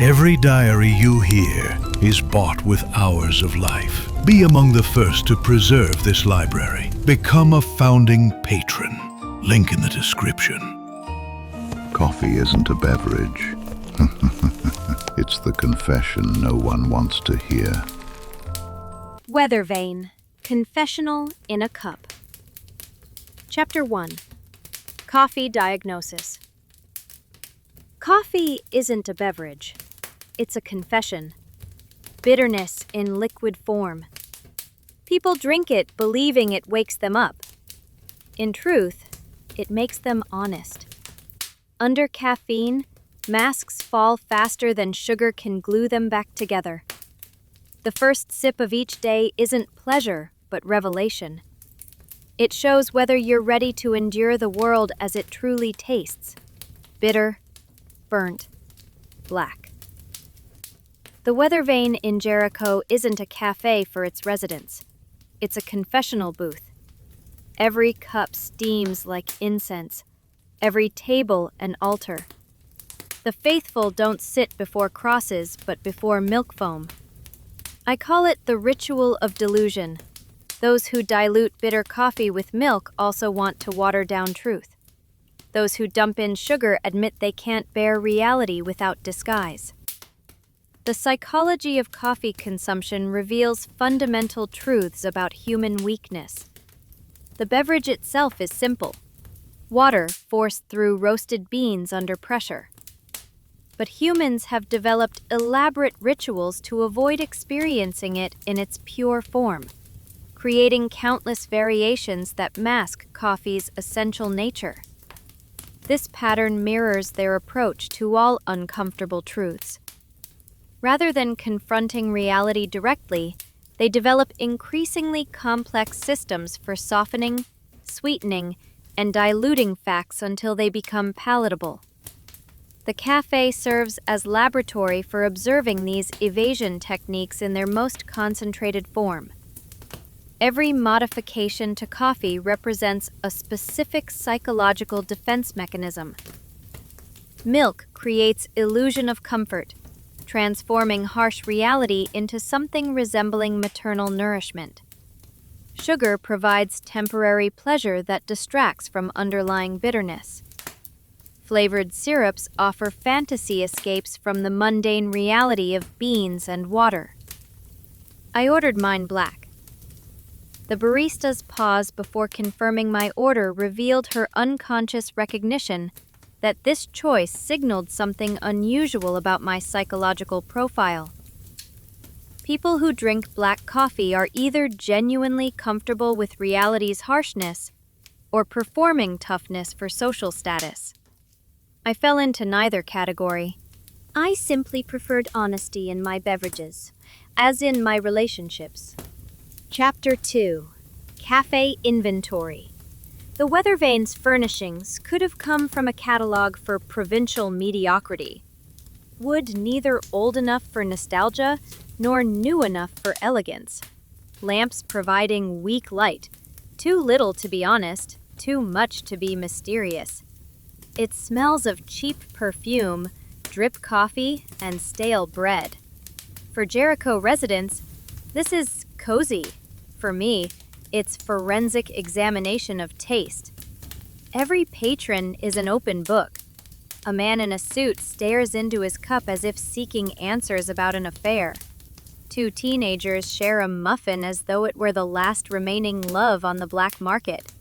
Every diary you hear is bought with hours of life. Be among the first to preserve this library. Become a founding patron. Link in the description. Coffee isn't a beverage. It's the confession no one wants to hear. Weather Vane, Confessional in a Cup. Chapter 1. Coffee Diagnosis. Coffee isn't a beverage. It's a confession. Bitterness in liquid form. People drink it believing it wakes them up. In truth, it makes them honest. Under caffeine, masks fall faster than sugar can glue them back together. The first sip of each day isn't pleasure, but revelation. It shows whether you're ready to endure the world as it truly tastes. Bitter, burnt, black. The Weather Vane in Jericho isn't a cafe for its residents. It's a confessional booth. Every cup steams like incense. Every table an altar. The faithful don't sit before crosses, but before milk foam. I call it the ritual of delusion. Those who dilute bitter coffee with milk also want to water down truth. Those who dump in sugar admit they can't bear reality without disguise. The psychology of coffee consumption reveals fundamental truths about human weakness. The beverage itself is simple. Water forced through roasted beans under pressure. But humans have developed elaborate rituals to avoid experiencing it in its pure form, creating countless variations that mask coffee's essential nature. This pattern mirrors their approach to all uncomfortable truths. Rather than confronting reality directly, they develop increasingly complex systems for softening, sweetening, and diluting facts until they become palatable. The café serves as laboratory for observing these evasion techniques in their most concentrated form. Every modification to coffee represents a specific psychological defense mechanism. Milk creates illusion of comfort, transforming harsh reality into something resembling maternal nourishment. Sugar provides temporary pleasure that distracts from underlying bitterness. Flavored syrups offer fantasy escapes from the mundane reality of beans and water. I ordered mine black. The barista's pause before confirming my order revealed her unconscious recognition that this choice signaled something unusual about my psychological profile. People who drink black coffee are either genuinely comfortable with reality's harshness or performing toughness for social status. I fell into neither category. I simply preferred honesty in my beverages, as in my relationships. Chapter 2. Café Inventory. The Weather Vane's furnishings could have come from a catalog for provincial mediocrity. Wood neither old enough for nostalgia nor new enough for elegance. Lamps providing weak light. Too little to be honest, too much to be mysterious. It smells of cheap perfume, drip coffee, and stale bread. For Jericho residents, this is cozy. For me, it's forensic examination of taste. Every patron is an open book. A man in a suit stares into his cup as if seeking answers about an affair. Two teenagers share a muffin as though it were the last remaining love on the black market.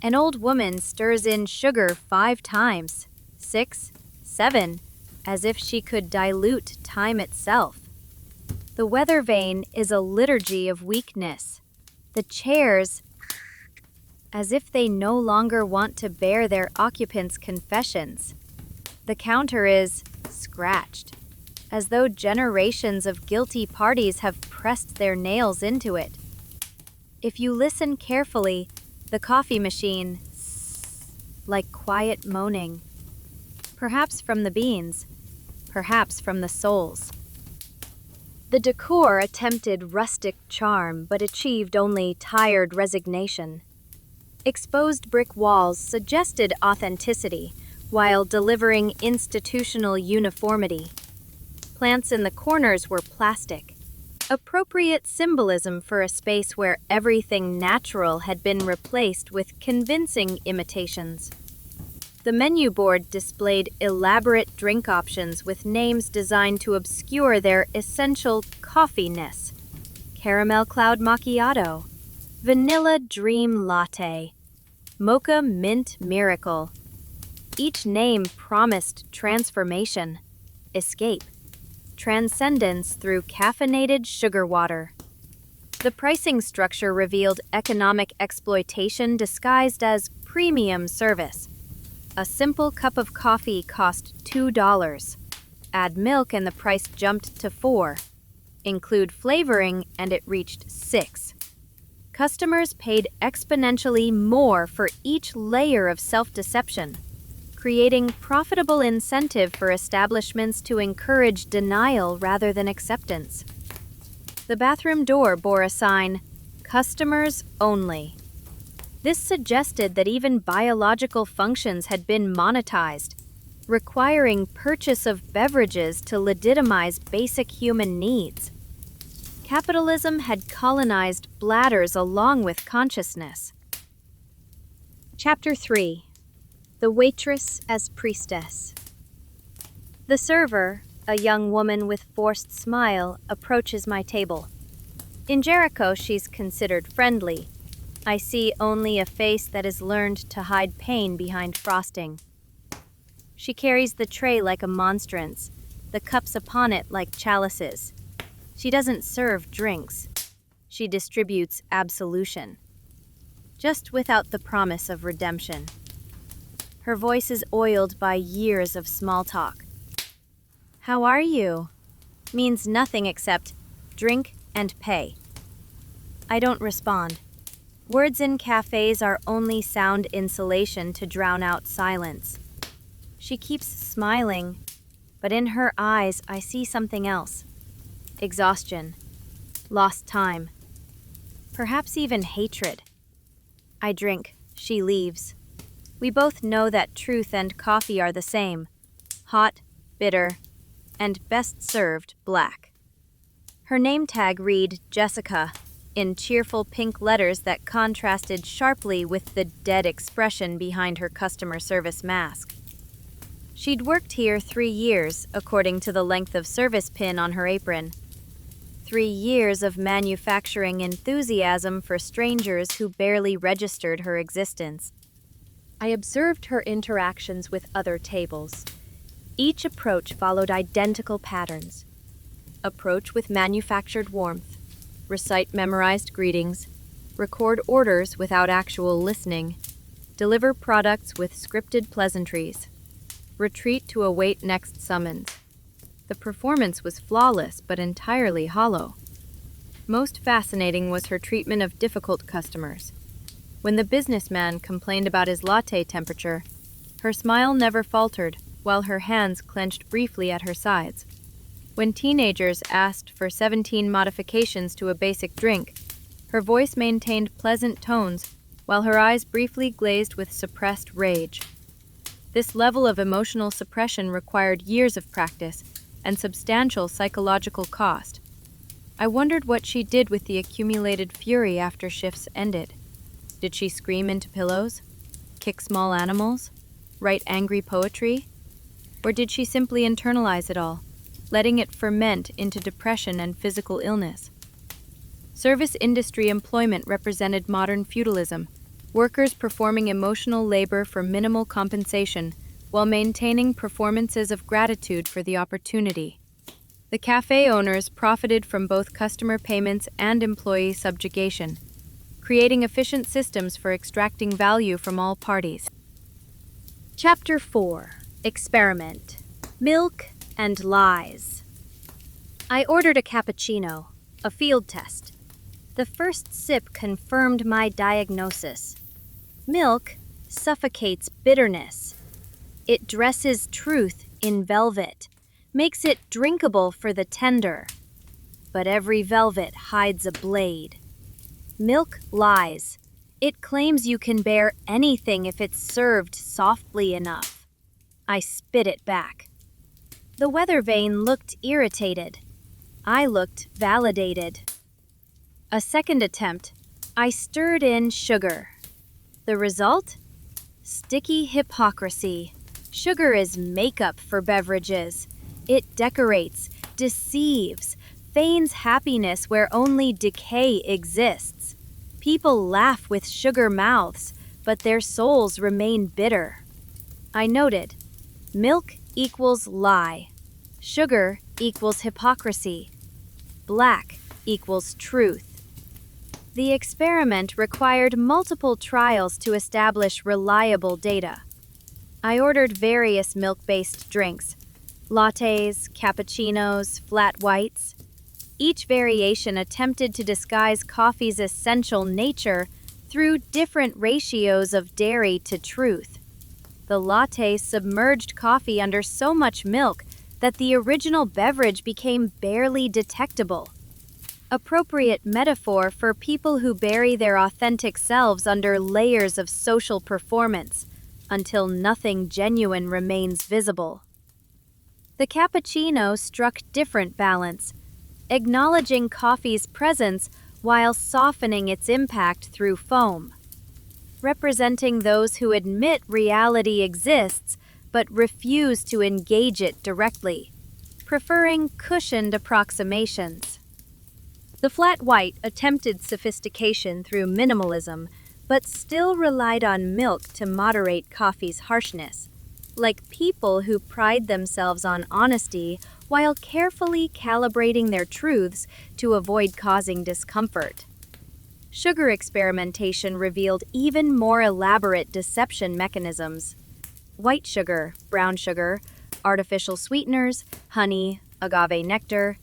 An old woman stirs in sugar 5 times, 6, 7, as if she could dilute time itself. The Weather Vane is a liturgy of weakness. The chairs, as if they no longer want to bear their occupants' confessions. The counter is scratched, as though generations of guilty parties have pressed their nails into it. If you listen carefully, the coffee machine like quiet moaning. Perhaps from the beans, perhaps from the souls. The decor attempted rustic charm but achieved only tired resignation. Exposed brick walls suggested authenticity while delivering institutional uniformity. Plants in the corners were plastic. Appropriate symbolism for a space where everything natural had been replaced with convincing imitations. The menu board displayed elaborate drink options with names designed to obscure their essential coffee-ness. Caramel Cloud Macchiato, Vanilla Dream Latte, Mocha Mint Miracle. Each name promised transformation, escape, transcendence through caffeinated sugar water. The pricing structure revealed economic exploitation disguised as premium service. A simple cup of coffee cost $2. Add milk and the price jumped to $4. Include flavoring and it reached $6. Customers paid exponentially more for each layer of self-deception, creating profitable incentive for establishments to encourage denial rather than acceptance. The bathroom door bore a sign, "Customers Only." This suggested that even biological functions had been monetized, requiring purchase of beverages to legitimize basic human needs. Capitalism had colonized bladders along with consciousness. Chapter 3. The Waitress as Priestess. The server, a young woman with forced smile, approaches my table. In Jericho, she's considered friendly. I see only a face that has learned to hide pain behind frosting. She carries the tray like a monstrance, the cups upon it like chalices. She doesn't serve drinks. She distributes absolution, just without the promise of redemption. Her voice is oiled by years of small talk. "How are you?" means nothing except drink and pay. I don't respond. Words in cafes are only sound insulation to drown out silence. She keeps smiling, but in her eyes I see something else. Exhaustion, lost time, perhaps even hatred. I drink, she leaves. We both know that truth and coffee are the same, hot, bitter, and best served black. Her name tag read Jessica, in cheerful pink letters that contrasted sharply with the dead expression behind her customer service mask. She'd worked here 3 years, according to the length of service pin on her apron. 3 years of manufacturing enthusiasm for strangers who barely registered her existence. I observed her interactions with other tables. Each approach followed identical patterns. Approach with manufactured warmth. Recite memorized greetings, record orders without actual listening, deliver products with scripted pleasantries, retreat to await next summons. The performance was flawless but entirely hollow. Most fascinating was her treatment of difficult customers. When the businessman complained about his latte temperature, her smile never faltered, while her hands clenched briefly at her sides. When teenagers asked for 17 modifications to a basic drink, her voice maintained pleasant tones, while her eyes briefly glazed with suppressed rage. This level of emotional suppression required years of practice and substantial psychological cost. I wondered what she did with the accumulated fury after shifts ended. Did she scream into pillows? Kick small animals? Write angry poetry? Or did she simply internalize it all, letting it ferment into depression and physical illness? Service industry employment represented modern feudalism, workers performing emotional labor for minimal compensation while maintaining performances of gratitude for the opportunity. The cafe owners profited from both customer payments and employee subjugation, creating efficient systems for extracting value from all parties. Chapter 4. Experiment. Milk and Lies. I ordered a cappuccino, a field test. The first sip confirmed my diagnosis. Milk suffocates bitterness. It dresses truth in velvet, makes it drinkable for the tender. But every velvet hides a blade. Milk lies. It claims you can bear anything if it's served softly enough. I spit it back. The weather vane looked irritated. I looked validated. A second attempt, I stirred in sugar. The result? Sticky hypocrisy. Sugar is makeup for beverages. It decorates, deceives, feigns happiness where only decay exists. People laugh with sugar mouths, but their souls remain bitter. I noted, milk equals lie. Sugar equals hypocrisy. Black equals truth. The experiment required multiple trials to establish reliable data. I ordered various milk-based drinks, lattes, cappuccinos, flat whites. Each variation attempted to disguise coffee's essential nature through different ratios of dairy to truth. The latte submerged coffee under so much milk that the original beverage became barely detectable. Appropriate metaphor for people who bury their authentic selves under layers of social performance until nothing genuine remains visible. The cappuccino struck different balance, acknowledging coffee's presence while softening its impact through foam, representing those who admit reality exists but refuse to engage it directly, preferring cushioned approximations. The flat white attempted sophistication through minimalism, but still relied on milk to moderate coffee's harshness, like people who pride themselves on honesty while carefully calibrating their truths to avoid causing discomfort. Sugar experimentation revealed even more elaborate deception mechanisms. White sugar, brown sugar, artificial sweeteners, honey, agave nectar,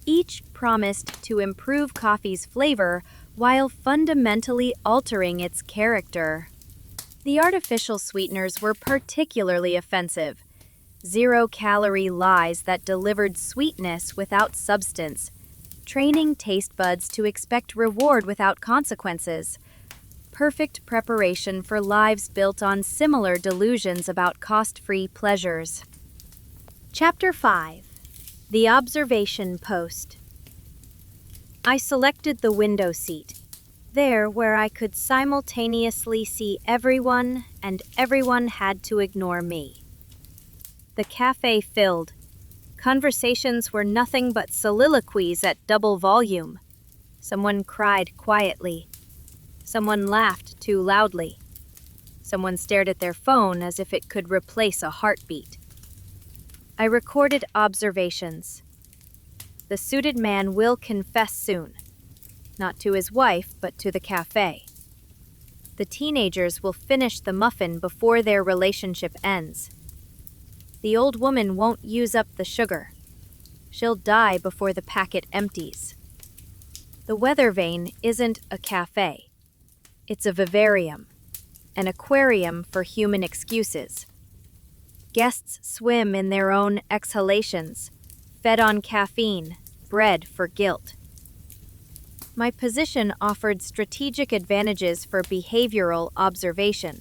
each promised to improve coffee's flavor while fundamentally altering its character. The artificial sweeteners were particularly offensive. Zero-calorie lies that delivered sweetness without substance, training taste buds to expect reward without consequences. Perfect preparation for lives built on similar delusions about cost-free pleasures. Chapter 5. The Observation Post. I selected the window seat, there where I could simultaneously see everyone and everyone had to ignore me. The cafe filled. Conversations were nothing but soliloquies at double volume. Someone cried quietly. Someone laughed too loudly. Someone stared at their phone as if it could replace a heartbeat. I recorded observations. The suited man will confess soon. Not to his wife, but to the cafe. The teenagers will finish the muffin before their relationship ends. The old woman won't use up the sugar. She'll die before the packet empties. The weather vane isn't a cafe. It's a vivarium, an aquarium for human excuses. Guests swim in their own exhalations, fed on caffeine, bred for guilt. My position offered strategic advantages for behavioral observation.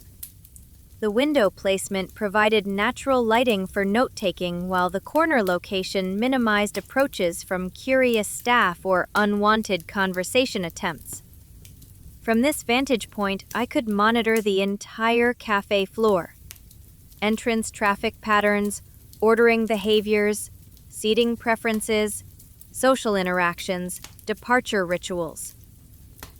The window placement provided natural lighting for note-taking, while the corner location minimized approaches from curious staff or unwanted conversation attempts. From this vantage point, I could monitor the entire cafe floor. Entrance traffic patterns, ordering behaviors, seating preferences, social interactions, departure rituals.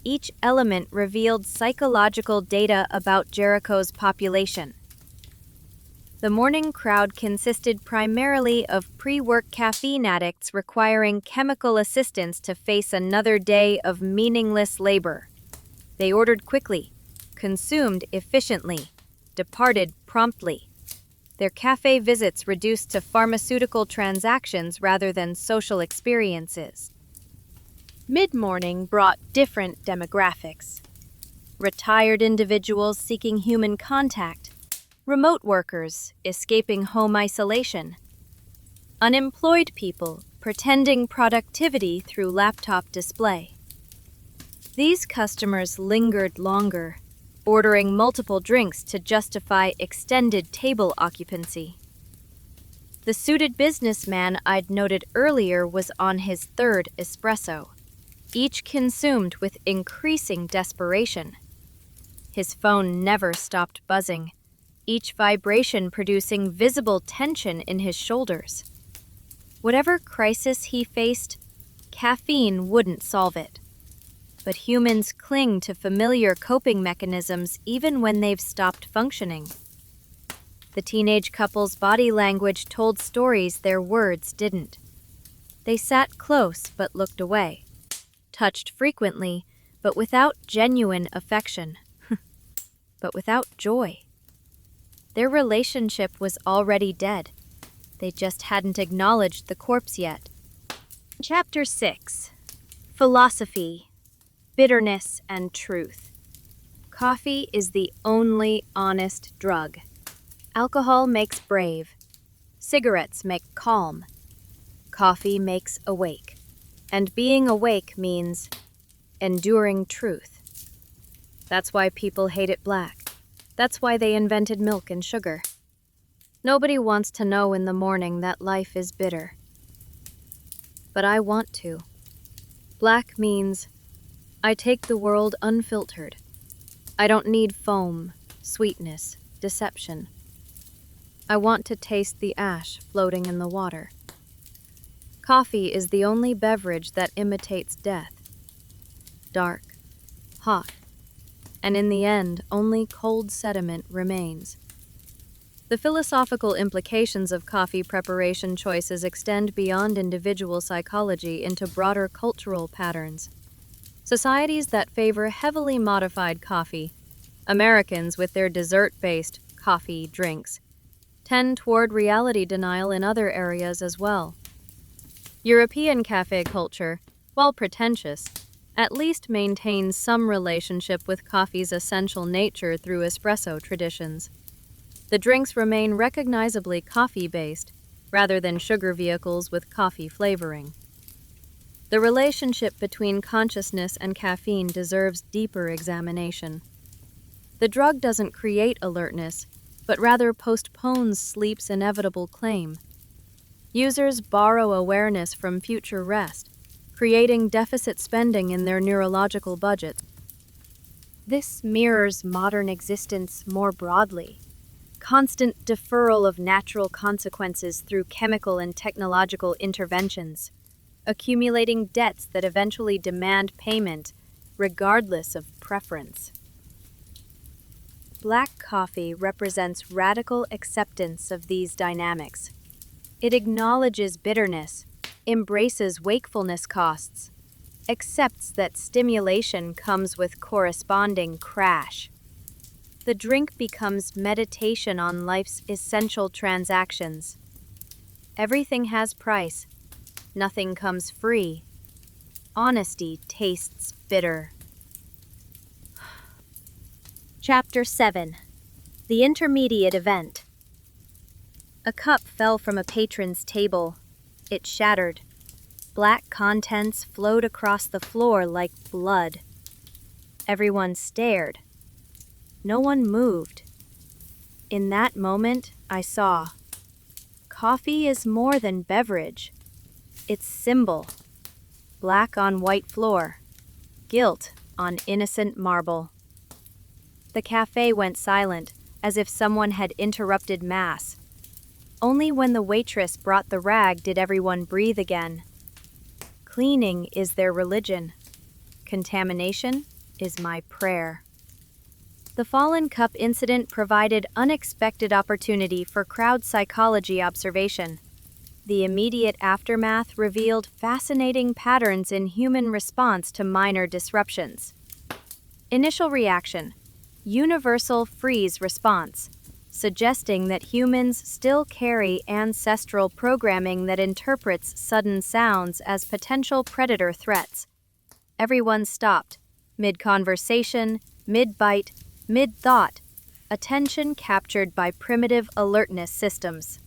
Each element revealed psychological data about Jericho's population. The morning crowd consisted primarily of pre-work caffeine addicts requiring chemical assistance to face another day of meaningless labor. They ordered quickly, consumed efficiently, departed promptly. Their cafe visits reduced to pharmaceutical transactions rather than social experiences. Mid-morning brought different demographics. Retired individuals seeking human contact, remote workers escaping home isolation, unemployed people pretending productivity through laptop display. These customers lingered longer, ordering multiple drinks to justify extended table occupancy. The suited businessman I'd noted earlier was on his third espresso, each consumed with increasing desperation. His phone never stopped buzzing, each vibration producing visible tension in his shoulders. Whatever crisis he faced, caffeine wouldn't solve it. But humans cling to familiar coping mechanisms even when they've stopped functioning. The teenage couple's body language told stories their words didn't. They sat close but looked away, touched frequently but without genuine affection, but without joy. Their relationship was already dead. They just hadn't acknowledged the corpse yet. Chapter 6. Philosophy, Bitterness, and Truth. Coffee is the only honest drug. Alcohol makes brave. Cigarettes make calm. Coffee makes awake. And being awake means enduring truth. That's why people hate it black. That's why they invented milk and sugar. Nobody wants to know in the morning that life is bitter. But I want to. Black means I take the world unfiltered. I don't need foam, sweetness, deception. I want to taste the ash floating in the water. Coffee is the only beverage that imitates death. Dark, hot, and in the end, only cold sediment remains. The philosophical implications of coffee preparation choices extend beyond individual psychology into broader cultural patterns. Societies that favor heavily modified coffee, Americans with their dessert-based coffee drinks, tend toward reality denial in other areas as well. European café culture, while pretentious, at least maintains some relationship with coffee's essential nature through espresso traditions. The drinks remain recognizably coffee-based, rather than sugar vehicles with coffee flavoring. The relationship between consciousness and caffeine deserves deeper examination. The drug doesn't create alertness, but rather postpones sleep's inevitable claim. Users borrow awareness from future rest, creating deficit spending in their neurological budgets. This mirrors modern existence more broadly. Constant deferral of natural consequences through chemical and technological interventions, accumulating debts that eventually demand payment, regardless of preference. Black coffee represents radical acceptance of these dynamics. It acknowledges bitterness, embraces wakefulness costs, accepts that stimulation comes with corresponding crash. The drink becomes meditation on life's essential transactions. Everything has price. Nothing comes free. Honesty tastes bitter. Chapter 7. The Intermediate Event. A cup fell from a patron's table. It shattered. Black contents flowed across the floor like blood. Everyone stared. No one moved. In that moment, I saw. Coffee is more than beverage. It's symbol. Black on white floor. Guilt on innocent marble. The cafe went silent, as if someone had interrupted mass. Only when the waitress brought the rag did everyone breathe again. Cleaning is their religion. Contamination is my prayer. The fallen cup incident provided unexpected opportunity for crowd psychology observation. The immediate aftermath revealed fascinating patterns in human response to minor disruptions. Initial reaction: universal freeze response, suggesting that humans still carry ancestral programming that interprets sudden sounds as potential predator threats. Everyone stopped, mid-conversation, mid-bite, mid-thought, attention captured by primitive alertness systems.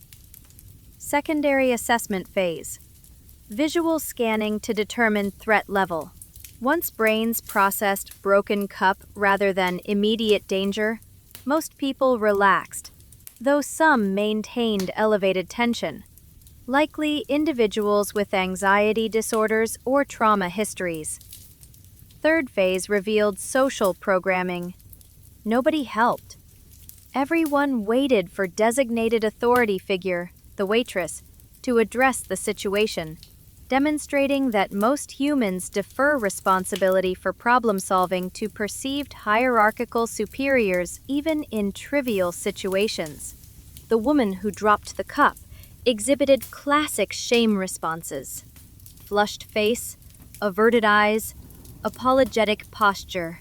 Secondary assessment phase. Visual scanning to determine threat level. Once brains processed broken cup rather than immediate danger, most people relaxed, though some maintained elevated tension. likely individuals with anxiety disorders or trauma histories. Third phase revealed social programming. Nobody helped. Everyone waited for designated authority figure, the waitress, to address the situation, demonstrating that most humans defer responsibility for problem-solving to perceived hierarchical superiors even in trivial situations. The woman who dropped the cup exhibited classic shame responses: flushed face, averted eyes, apologetic posture,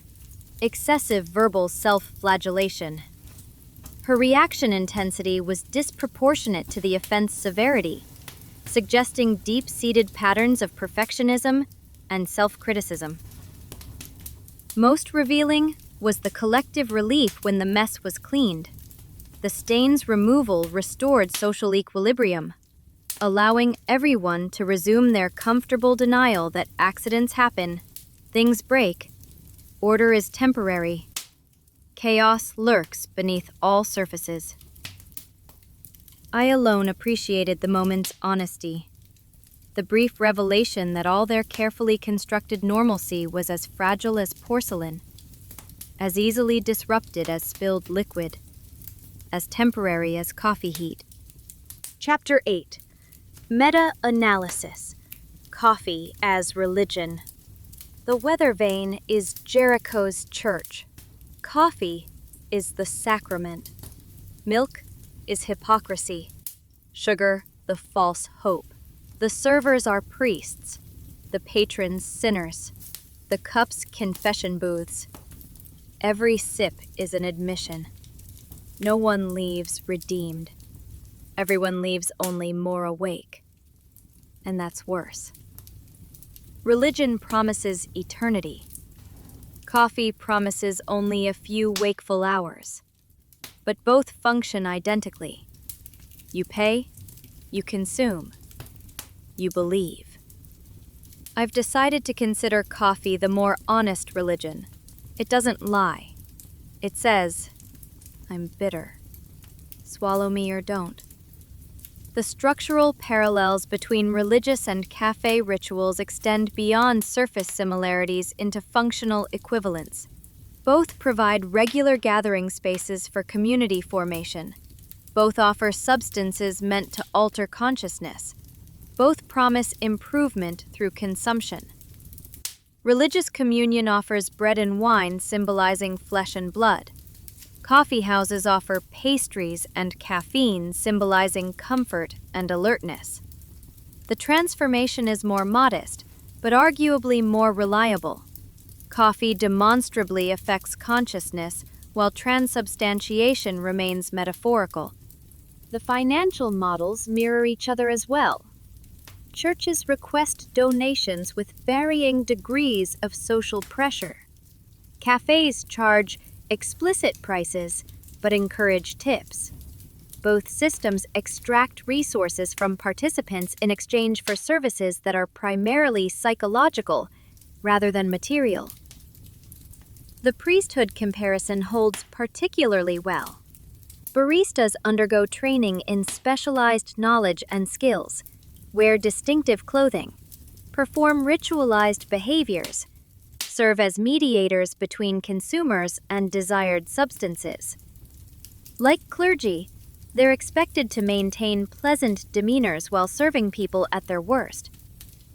excessive verbal self-flagellation. Her reaction intensity was disproportionate to the offense severity, suggesting deep-seated patterns of perfectionism and self-criticism. Most revealing was the collective relief when the mess was cleaned. The stain's removal restored social equilibrium, allowing everyone to resume their comfortable denial that accidents happen, things break, order is temporary. Chaos lurks beneath all surfaces. I alone appreciated the moment's honesty. The brief revelation that all their carefully constructed normalcy was as fragile as porcelain, as easily disrupted as spilled liquid, as temporary as coffee heat. Chapter 8. Meta-analysis. Coffee as religion. The weather vane is Jericho's church. Coffee is the sacrament. Milk is hypocrisy. Sugar, the false hope. The servers are priests. The patrons, sinners. The cups, confession booths. Every sip is an admission. No one leaves redeemed. Everyone leaves only more awake. And that's worse. Religion promises eternity. Coffee promises only a few wakeful hours. But both function identically. You pay, you consume, you believe. I've decided to consider coffee the more honest religion. It doesn't lie. It says, I'm bitter. Swallow me or don't. The structural parallels between religious and café rituals extend beyond surface similarities into functional equivalence. Both provide regular gathering spaces for community formation. Both offer substances meant to alter consciousness. Both promise improvement through consumption. Religious communion offers bread and wine symbolizing flesh and blood. Coffee houses offer pastries and caffeine symbolizing comfort and alertness. The transformation is more modest, but arguably more reliable. Coffee demonstrably affects consciousness, while transubstantiation remains metaphorical. The financial models mirror each other as well. Churches request donations with varying degrees of social pressure. Cafes charge explicit prices, but encourage tips. Both systems extract resources from participants in exchange for services that are primarily psychological rather than material. The priesthood comparison holds particularly well. Baristas undergo training in specialized knowledge and skills, wear distinctive clothing, perform ritualized behaviors, serve as mediators between consumers and desired substances. Like clergy, they're expected to maintain pleasant demeanors while serving people at their worst.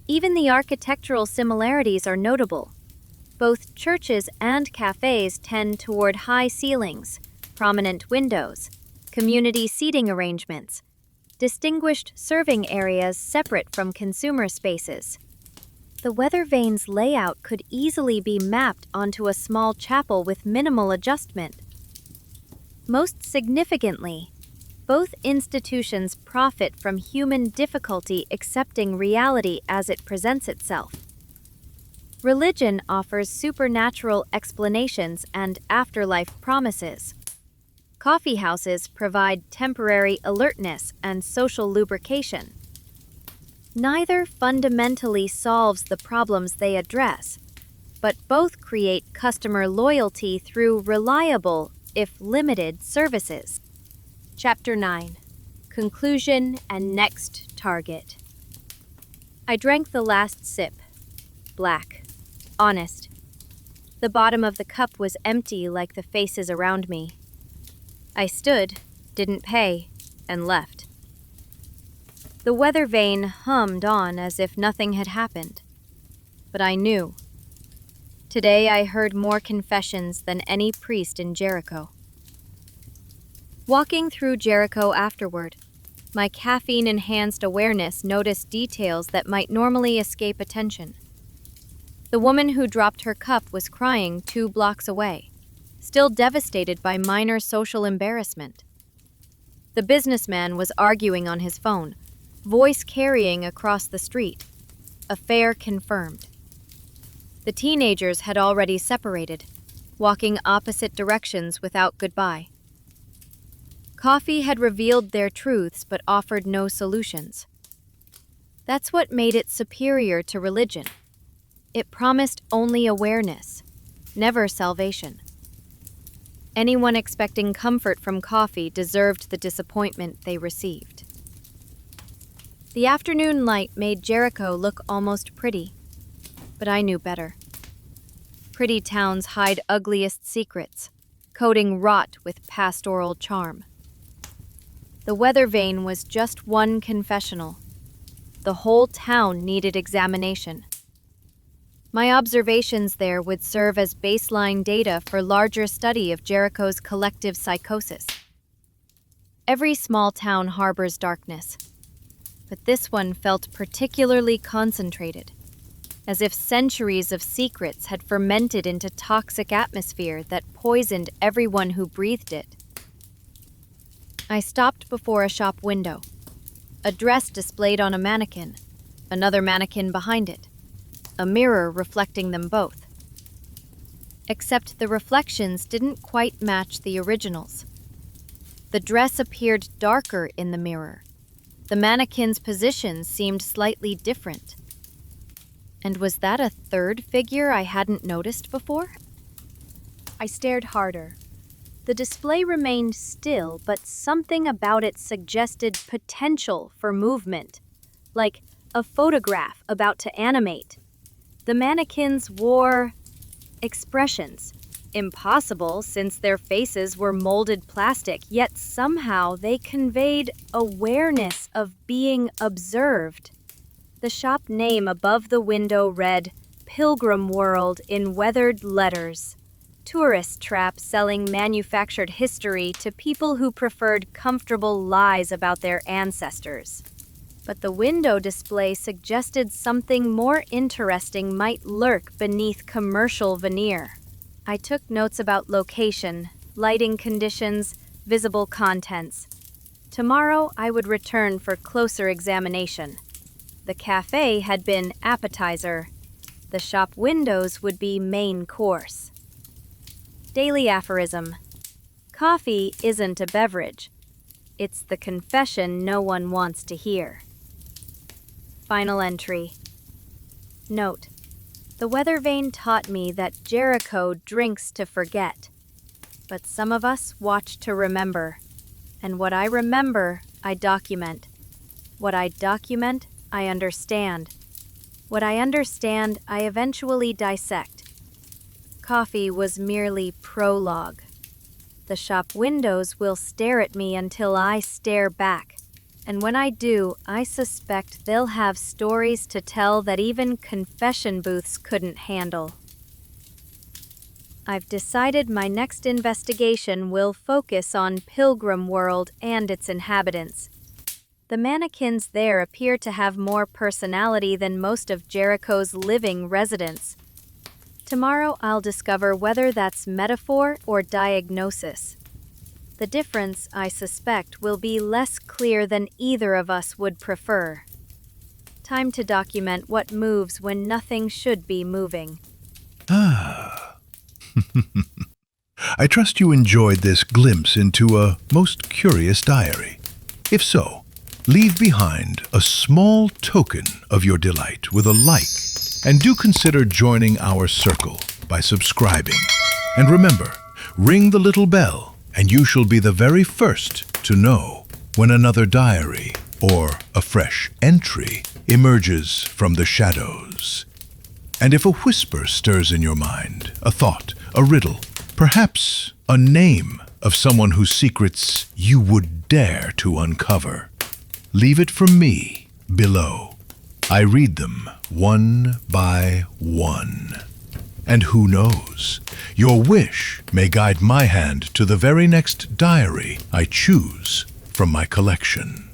Even the architectural similarities are notable. Both churches and cafes tend toward high ceilings, prominent windows, community seating arrangements, distinguished serving areas separate from consumer spaces. The weather vane's layout could easily be mapped onto a small chapel with minimal adjustment. Most significantly, both institutions profit from human difficulty accepting reality as it presents itself. Religion offers supernatural explanations and afterlife promises. Coffee houses provide temporary alertness and social lubrication. Neither fundamentally solves the problems they address, but both create customer loyalty through reliable, if limited, services. Chapter 9. conclusion, and next target. I drank the last sip. Black. Honest. The bottom of the cup was empty like the faces around me. I stood, didn't pay, and left. The weather vane hummed on as if nothing had happened. But I knew. Today I heard more confessions than any priest in Jericho. Walking through Jericho afterward, my caffeine-enhanced awareness noticed details that might normally escape attention. The woman who dropped her cup was crying 2 blocks away, still devastated by minor social embarrassment. The businessman was arguing on his phone, voice carrying across the street. Affair confirmed. The teenagers had already separated, walking opposite directions without goodbye. Coffee had revealed their truths but offered no solutions. That's what made it superior to religion. It promised only awareness, never salvation. Anyone expecting comfort from coffee deserved the disappointment they received. The afternoon light made Jericho look almost pretty, but I knew better. Pretty towns hide ugliest secrets, coating rot with pastoral charm. The weather vane was just one confessional. The whole town needed examination. My observations there would serve as baseline data for larger study of Jericho's collective psychosis. Every small town harbors darkness, but this one felt particularly concentrated, as if centuries of secrets had fermented into toxic atmosphere that poisoned everyone who breathed it. I stopped before a shop window. A dress displayed on a mannequin, another mannequin behind it, a mirror reflecting them both. Except the reflections didn't quite match the originals. The dress appeared darker in the mirror. The mannequin's position seemed slightly different. And was that a third figure I hadn't noticed before? I stared harder. The display remained still, but something about it suggested potential for movement, like a photograph about to animate. The mannequins wore expressions. Impossible since their faces were molded plastic, yet somehow they conveyed awareness of being observed. The shop name above the window read Pilgrim World in weathered letters. Tourist trap selling manufactured history to people who preferred comfortable lies about their ancestors. But the window display suggested something more interesting might lurk beneath commercial veneer. I took notes about location, lighting conditions, visible contents. Tomorrow I would return for closer examination. The cafe had been appetizer. The shop windows would be main course. Daily aphorism. Coffee isn't a beverage. It's the confession no one wants to hear. Final entry. Note. The weather vane taught me that Jericho drinks to forget. But some of us watch to remember. And what I remember, I document. What I document, I understand. What I understand, I eventually dissect. Coffee was merely prologue. The shop windows will stare at me until I stare back. And when I do, I suspect they'll have stories to tell that even confession booths couldn't handle. I've decided my next investigation will focus on Pilgrim World and its inhabitants. The mannequins there appear to have more personality than most of Jericho's living residents. Tomorrow I'll discover whether that's metaphor or diagnosis. The difference, I suspect, will be less clear than either of us would prefer. Time to document what moves when nothing should be moving. Ah. I trust you enjoyed this glimpse into a most curious diary. If so, leave behind a small token of your delight with a like, and do consider joining our circle by subscribing. And remember, ring the little bell, and you shall be the very first to know when another diary or a fresh entry emerges from the shadows. And if a whisper stirs in your mind, a thought, a riddle, perhaps a name of someone whose secrets you would dare to uncover, leave it for me below. I read them one by one. And who knows, your wish may guide my hand to the very next diary I choose from my collection.